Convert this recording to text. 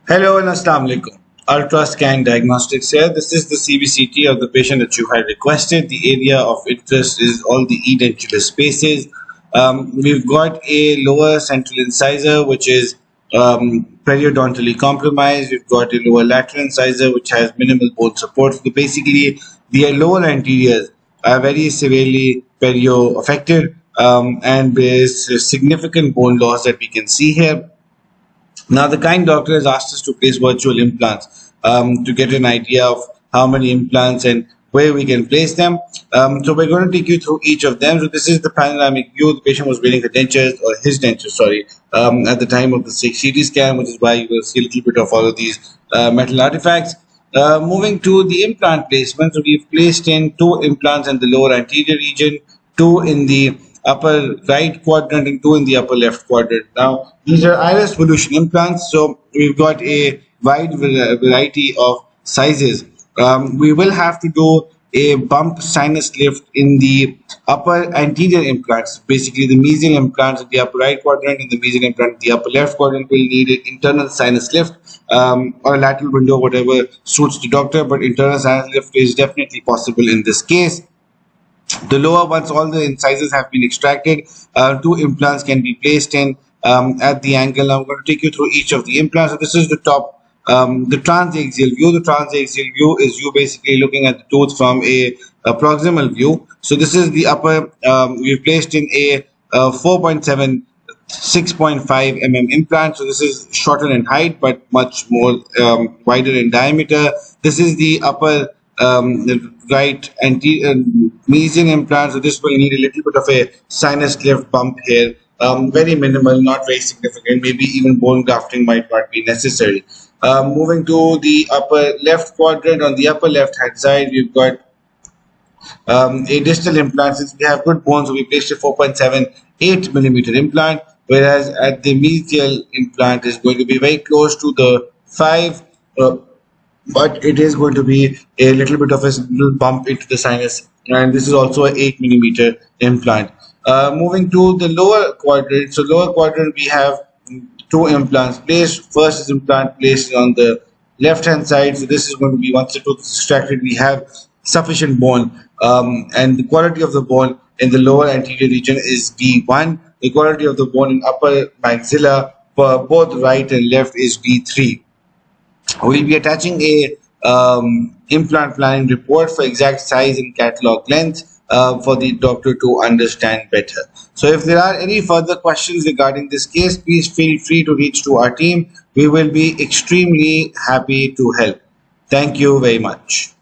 Hello and Assalamu alaikum. Ultrascan Diagnostics here. This is the CBCT of the patient that you had requested. The area of interest is all the edentulous spaces. We've got a lower central incisor which is periodontally compromised. We've got a lower lateral incisor which has minimal bone support. So basically, the lower anteriors are very severely perio affected, and there is significant bone loss that we can see here. Now, the kind doctor has asked us to place virtual implants to get an idea of how many implants and where we can place them. So we're going to take you through each of them. So this is the panoramic view. The patient was wearing her dentures, or his dentures, sorry, at the time of the CT scan, which is why you will see a little bit of all of these metal artifacts. Moving to the implant placement, so we've placed in 2 implants in the lower anterior region, 2 in the upper right quadrant and 2 in the upper left quadrant. Now, these are iris evolution implants, so we've got a wide variety of sizes. We will have to do a bump sinus lift in the upper anterior implants. Basically, the mesial implants in the upper right quadrant and the mesial implant in the upper left quadrant will need an internal sinus lift or a lateral window, whatever suits the doctor, but internal sinus lift is definitely possible in this case. The lower, once all the incisors have been extracted, 2 implants can be placed in at the angle. Now I'm going to take you through each of the implants. So this is the top, the transaxial view. The transaxial view is you basically looking at the tooth from a proximal view. So this is the upper, we've placed in a 4.7 6.5 mm implant. So this is shorter in height but much more wider in diameter. This is the upper the right anterior mesial implant. So this will need a little bit of a sinus lift bump here. Very minimal, not very significant. Maybe even bone grafting might not be necessary. Moving to the upper left quadrant, on the upper left hand side, we've got a distal implant. Since we have good bones, so we placed a 4.78 millimeter implant, whereas at the mesial implant is going to be very close to the 5. But it is going to be a little bit of a little bump into the sinus, and this is also an 8 millimeter implant. Moving to the lower quadrant, so lower quadrant we have 2 implants placed. First is implant placed on the left hand side. So this is going to be, once the tooth is extracted, we have sufficient bone, and the quality of the bone in the lower anterior region is B1. The quality of the bone in upper maxilla for both right and left is B3. We'll be attaching a implant planning report for exact size and catalog length for the doctor to understand better. So if there are any further questions regarding this case, please feel free to reach to our team. We will be extremely happy to help. Thank you very much.